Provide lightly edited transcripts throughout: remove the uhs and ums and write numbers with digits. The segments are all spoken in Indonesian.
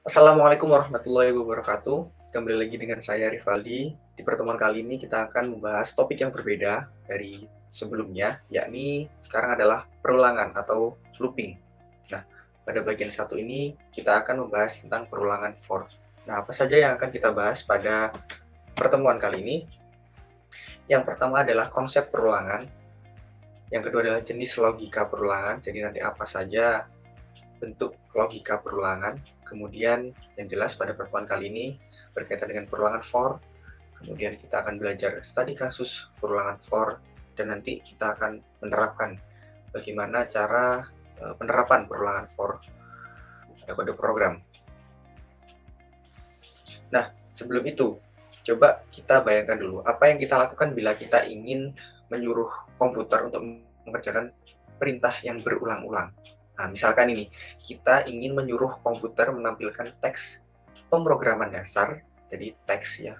Assalamualaikum warahmatullahi wabarakatuh. Kembali lagi dengan saya Rivaldi. Di pertemuan kali ini kita akan membahas topik yang berbeda dari sebelumnya, yakni sekarang adalah perulangan atau looping. Nah, pada bagian satu ini kita akan membahas tentang perulangan for. Nah, apa saja yang akan kita bahas pada pertemuan kali ini? Yang pertama adalah konsep perulangan. Yang kedua adalah jenis logika perulangan. Jadi nanti apa saja bentuk logika perulangan. Kemudian yang jelas pada pertemuan kali ini berkaitan dengan perulangan for. Kemudian kita akan belajar studi kasus perulangan for dan nanti kita akan menerapkan bagaimana cara penerapan perulangan for pada kode program. Nah, sebelum itu coba kita bayangkan dulu apa yang kita lakukan bila kita ingin menyuruh komputer untuk mengerjakan perintah yang berulang-ulang. Nah, misalkan ini, kita ingin menyuruh komputer menampilkan teks pemrograman dasar, jadi teks ya,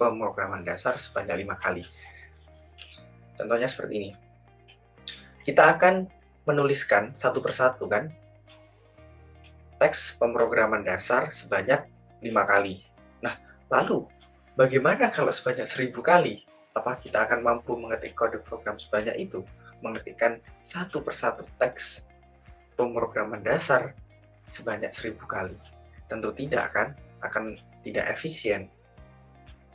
pemrograman dasar sebanyak 5 kali. Contohnya seperti ini. Kita akan menuliskan satu persatu kan, teks pemrograman dasar sebanyak 5 kali. Nah, lalu bagaimana kalau sebanyak 1000 kali? Apa kita akan mampu mengetik kode program sebanyak itu? Mengetikkan satu persatu teks pemrograman dasar sebanyak 1000 kali? Tentu tidak kan, akan tidak efisien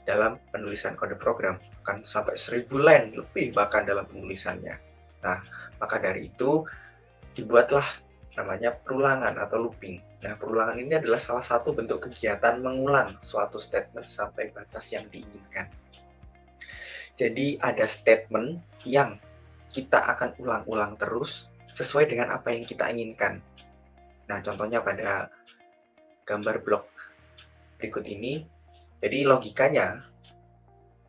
dalam penulisan kode program, akan sampai 1000 line lebih bahkan dalam penulisannya. Nah, maka dari itu dibuatlah namanya perulangan atau looping. Nah, perulangan ini adalah salah satu bentuk kegiatan mengulang suatu statement sampai batas yang diinginkan. Jadi ada statement yang kita akan ulang-ulang terus sesuai dengan apa yang kita inginkan. Nah, contohnya pada gambar blok berikut ini. Jadi logikanya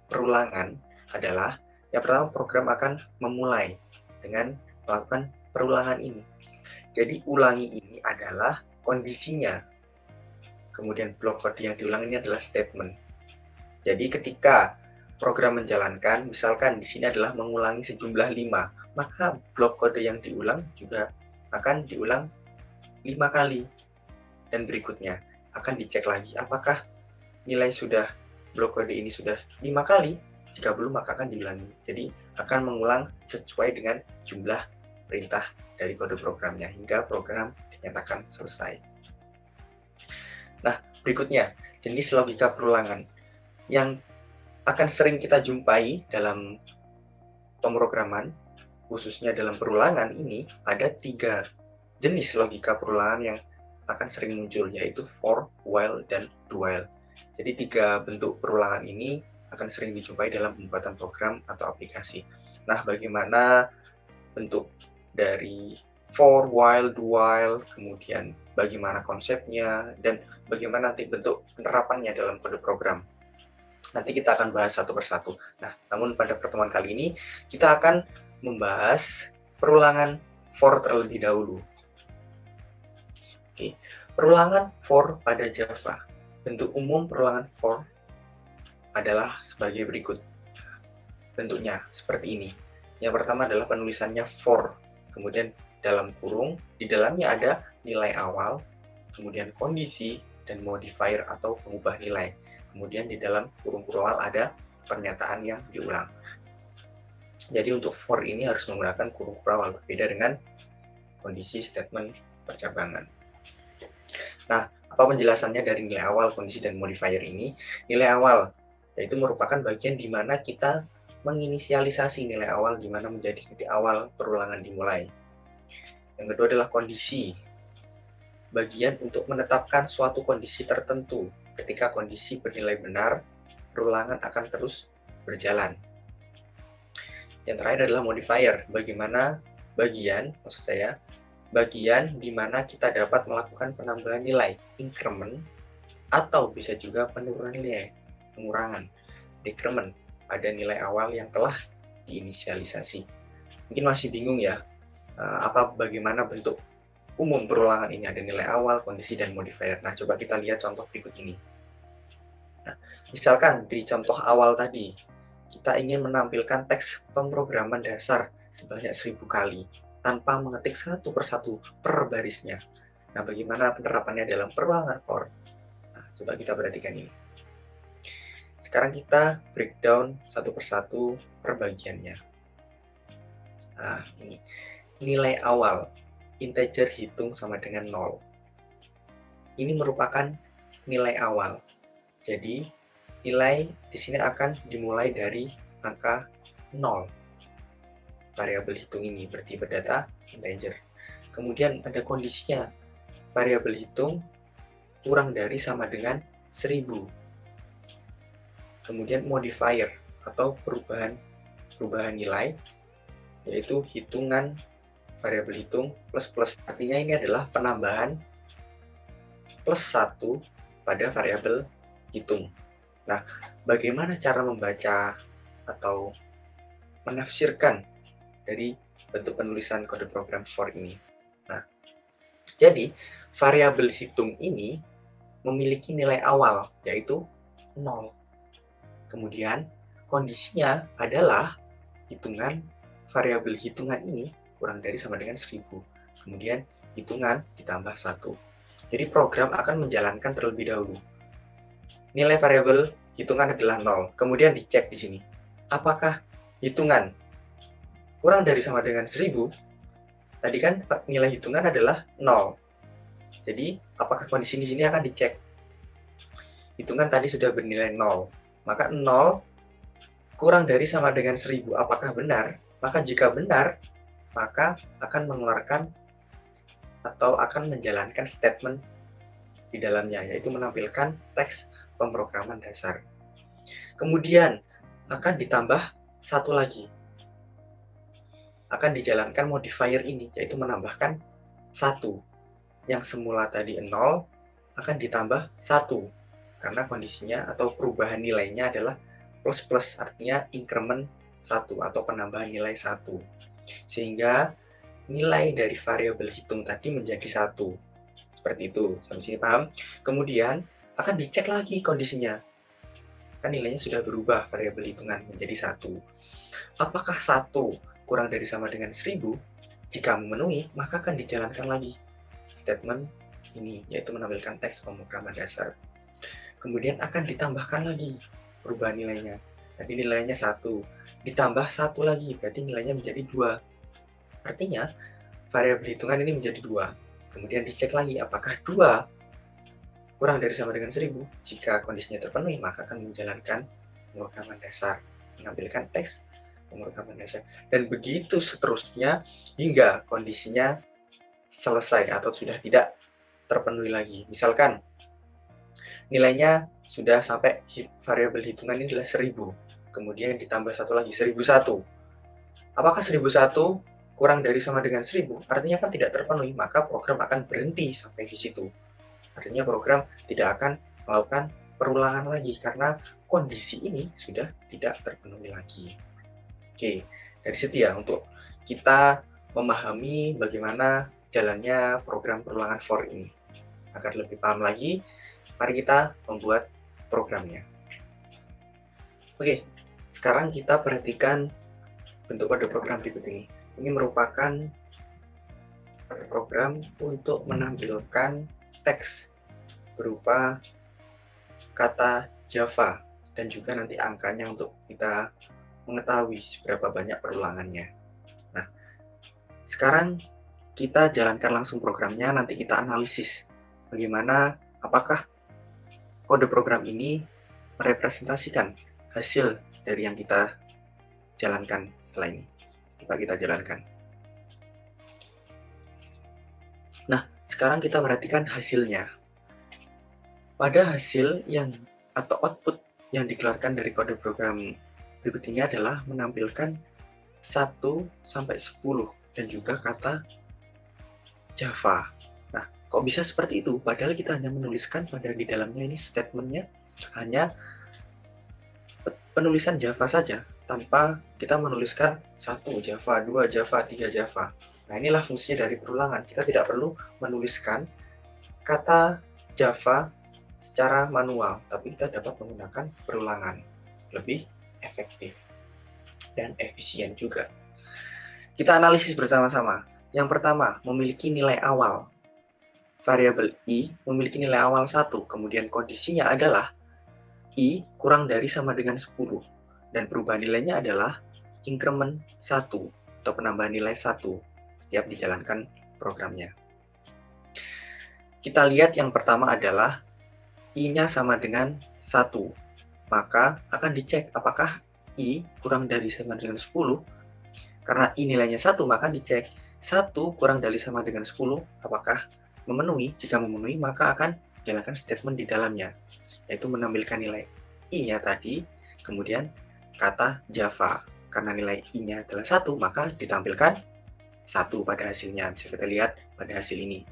perulangan adalah yang pertama program akan memulai dengan melakukan perulangan ini. Jadi ulangi ini adalah kondisinya. Kemudian blok kode yang diulang ini adalah statement. Jadi ketika program menjalankan, misalkan di sini adalah mengulangi sejumlah 5, maka blok kode yang diulang juga akan diulang 5 kali. Dan berikutnya akan dicek lagi apakah nilai sudah blok kode ini sudah 5 kali. Jika belum maka akan diulangi. Jadi akan mengulang sesuai dengan jumlah perintah dari kode programnya hingga program dinyatakan selesai. Nah, berikutnya jenis logika perulangan yang akan sering kita jumpai dalam pemrograman, khususnya dalam perulangan ini ada 3 jenis logika perulangan yang akan sering muncul, yaitu for, while, dan do while. Jadi 3 bentuk perulangan ini akan sering dijumpai dalam pembuatan program atau aplikasi. Nah, bagaimana bentuk dari for, while, do while, kemudian bagaimana konsepnya, dan bagaimana nanti bentuk penerapannya dalam kode program. Nanti kita akan bahas satu persatu. Nah, namun pada pertemuan kali ini kita akan membahas perulangan for terlebih dahulu. Oke, perulangan for pada Java. Bentuk umum perulangan for adalah sebagai berikut. Bentuknya seperti ini. Yang pertama adalah penulisannya for, kemudian dalam kurung, di dalamnya ada nilai awal, kemudian kondisi, dan modifier atau pengubah nilai. Kemudian di dalam kurung awal ada pernyataan yang diulang. Jadi untuk for ini harus menggunakan kurung awal, berbeda dengan kondisi statement percabangan. Nah, apa penjelasannya dari nilai awal, kondisi, dan modifier ini? Nilai awal yaitu merupakan bagian di mana kita menginisialisasi nilai awal, di mana menjadi titik awal perulangan dimulai. Yang kedua adalah kondisi, bagian untuk menetapkan suatu kondisi tertentu. Ketika kondisi bernilai benar, perulangan akan terus berjalan. Yang terakhir adalah modifier, bagaimana bagian di mana kita dapat melakukan penambahan nilai, increment, atau bisa juga penurunan nilai, pengurangan, decrement, pada nilai awal yang telah diinisialisasi. Mungkin masih bingung ya, bagaimana bentuk umum perulangan ini, ada nilai awal, kondisi, dan modifier. Nah, coba kita lihat contoh berikut ini. Nah, misalkan di contoh awal tadi, kita ingin menampilkan teks pemrograman dasar sebanyak 1000 kali tanpa mengetik satu persatu per barisnya. Nah, bagaimana penerapannya dalam perulangan for? Nah, coba kita perhatikan ini. Sekarang kita breakdown satu persatu perbagiannya. Nah, ini nilai awal integer hitung sama dengan 0. Ini merupakan nilai awal. Jadi, nilai di sini akan dimulai dari angka 0. Variabel hitung ini berarti berdata integer. Kemudian ada kondisinya. Variabel hitung kurang dari sama dengan 1000. Kemudian modifier atau perubahan nilai, yaitu hitungan variabel hitung plus. Artinya ini adalah penambahan plus 1 pada variabel hitung. Nah, bagaimana cara membaca atau menafsirkan dari bentuk penulisan kode program for ini? Nah, jadi variabel hitung ini memiliki nilai awal, yaitu 0. Kemudian, kondisinya adalah hitungan variabel hitungan ini kurang dari sama dengan 1000. Kemudian, hitungan ditambah 1. Jadi, program akan menjalankan terlebih dahulu. Nilai variabel hitungan adalah 0. Kemudian dicek di sini. Apakah hitungan kurang dari sama dengan 1000? Tadi kan nilai hitungan adalah 0. Jadi, apakah kondisi di sini akan dicek? Hitungan tadi sudah bernilai 0. Maka 0 kurang dari sama dengan 1000. Apakah benar? Maka jika benar, maka akan mengeluarkan atau akan menjalankan statement di dalamnya, yaitu menampilkan teks pemrograman dasar. Kemudian akan ditambah satu lagi. Akan dijalankan modifier ini, yaitu menambahkan 1. Yang semula tadi 0 akan ditambah 1. Karena kondisinya atau perubahan nilainya adalah plus, artinya increment 1 atau penambahan nilai 1. Sehingga nilai dari variabel hitung tadi menjadi 1. Seperti itu, sampai sini paham? Kemudian akan dicek lagi kondisinya. Kan nilainya sudah berubah variabel hitungan menjadi 1. Apakah 1 kurang dari sama dengan 1000? Jika memenuhi, maka akan dijalankan lagi statement ini, yaitu menampilkan teks pemrograman dasar. Kemudian akan ditambahkan lagi perubahan nilainya. Tadi nilainya 1, ditambah 1 lagi, berarti nilainya menjadi 2. Artinya, variabel hitungan ini menjadi 2. Kemudian dicek lagi, apakah 2 kurang dari sama dengan 1000? Jika kondisinya terpenuhi, maka akan menjalankan pemrograman dasar, menampilkan teks pemrograman dasar. Dan begitu seterusnya, hingga kondisinya selesai atau sudah tidak terpenuhi lagi. Misalkan, nilainya sudah sampai variabel hitungan ini adalah 1000. Kemudian ditambah satu lagi, 1001. Apakah 1001 kurang dari sama dengan 1000? Artinya kan tidak terpenuhi, maka program akan berhenti sampai di situ. Artinya program tidak akan melakukan perulangan lagi karena kondisi ini sudah tidak terpenuhi lagi. Oke, dari situ ya untuk kita memahami bagaimana jalannya program perulangan for ini. Agar lebih paham lagi, mari kita membuat programnya. Oke, sekarang kita perhatikan bentuk kode program berikut ini. Ini merupakan kode program untuk menampilkan teks berupa kata Java dan juga nanti angkanya untuk kita mengetahui seberapa banyak perulangannya. Nah, sekarang kita jalankan langsung programnya, nanti kita analisis bagaimana apakah kode program ini merepresentasikan hasil dari yang kita jalankan setelah ini. Coba kita jalankan. Nah, sekarang kita perhatikan hasilnya. Pada hasil yang atau output yang dikeluarkan dari kode program berikut ini adalah menampilkan 1 sampai 10 dan juga kata Java. Nah, kok bisa seperti itu? Padahal kita hanya menuliskan pada di dalamnya ini statementnya hanya penulisan Java saja, tanpa kita menuliskan 1 Java, 2 Java, 3 Java. Nah, inilah fungsinya dari perulangan. Kita tidak perlu menuliskan kata Java secara manual, tapi kita dapat menggunakan perulangan. Lebih efektif dan efisien juga. Kita analisis bersama-sama. Yang pertama, memiliki nilai awal. variabel I memiliki nilai awal 1, kemudian kondisinya adalah I kurang dari sama dengan 10, dan perubahan nilainya adalah increment 1 atau penambahan nilai 1 setiap dijalankan programnya. Kita lihat yang pertama adalah I-nya sama dengan 1, maka akan dicek apakah I kurang dari sama dengan 10. Karena I nilainya 1, maka dicek 1 kurang dari sama dengan 10 apakah memenuhi. Jika memenuhi, maka akan jalankan statement di dalamnya, yaitu menampilkan nilai I-nya tadi, kemudian kata Java. Karena nilai I-nya adalah 1, maka ditampilkan 1 pada hasilnya. Bisa kita lihat pada hasil ini.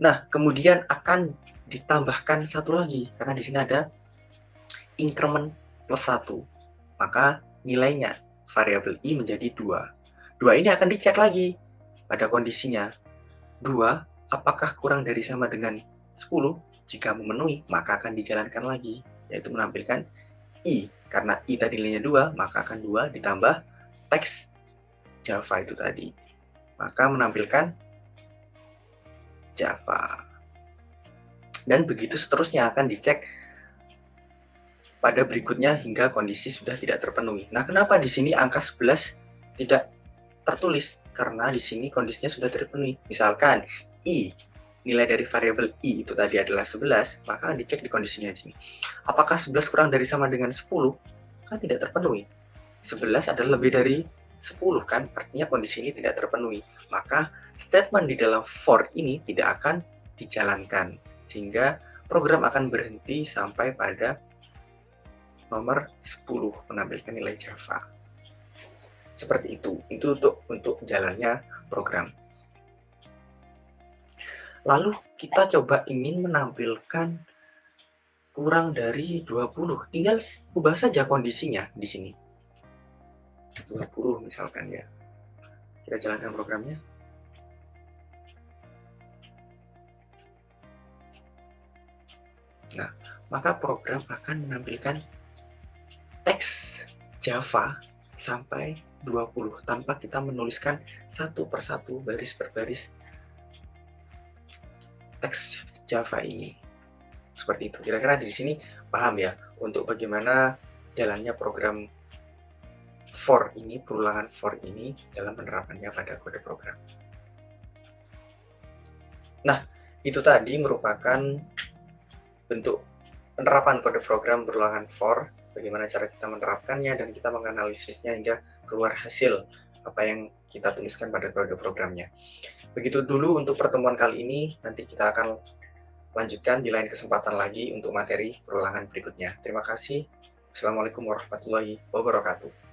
Nah, kemudian akan ditambahkan satu lagi, karena di sini ada increment plus 1. Maka nilainya variabel I menjadi 2. 2 ini akan dicek lagi pada kondisinya. 2, apakah kurang dari sama dengan 10? Jika memenuhi, maka akan dijalankan lagi, yaitu menampilkan I. Karena I tadi nilainya 2, maka akan 2 ditambah teks Java itu tadi. Maka menampilkan Java. Dan begitu seterusnya akan dicek pada berikutnya hingga kondisi sudah tidak terpenuhi. Nah, kenapa di sini angka 11 tidak tertulis? Karena di sini kondisinya sudah terpenuhi. Misalkan I, nilai dari variabel I itu tadi adalah 11, maka dicek di kondisinya di sini. Apakah 11 kurang dari sama dengan 10? Kan tidak terpenuhi. 11 adalah lebih dari 10 kan, artinya kondisi ini tidak terpenuhi. Maka statement di dalam for ini tidak akan dijalankan, sehingga program akan berhenti sampai pada nomor 10 menampilkan nilai Java. Seperti itu untuk jalannya program. Lalu kita coba ingin menampilkan kurang dari 20, tinggal ubah saja kondisinya di sini. 20 misalkan ya. Kita jalankan programnya. Nah, maka program akan menampilkan teks Java sampai 20 tanpa kita menuliskan satu persatu baris per baris teks Java ini. Seperti itu. Kira-kira di sini paham ya untuk bagaimana jalannya program for ini, perulangan for ini dalam penerapannya pada kode program. Nah, itu tadi merupakan bentuk penerapan kode program berulangan for, bagaimana cara kita menerapkannya dan kita menganalisisnya hingga keluar hasil apa yang kita tuliskan pada kode programnya. Begitu dulu untuk pertemuan kali ini, nanti kita akan lanjutkan di lain kesempatan lagi untuk materi perulangan berikutnya. Terima kasih. Assalamualaikum warahmatullahi wabarakatuh.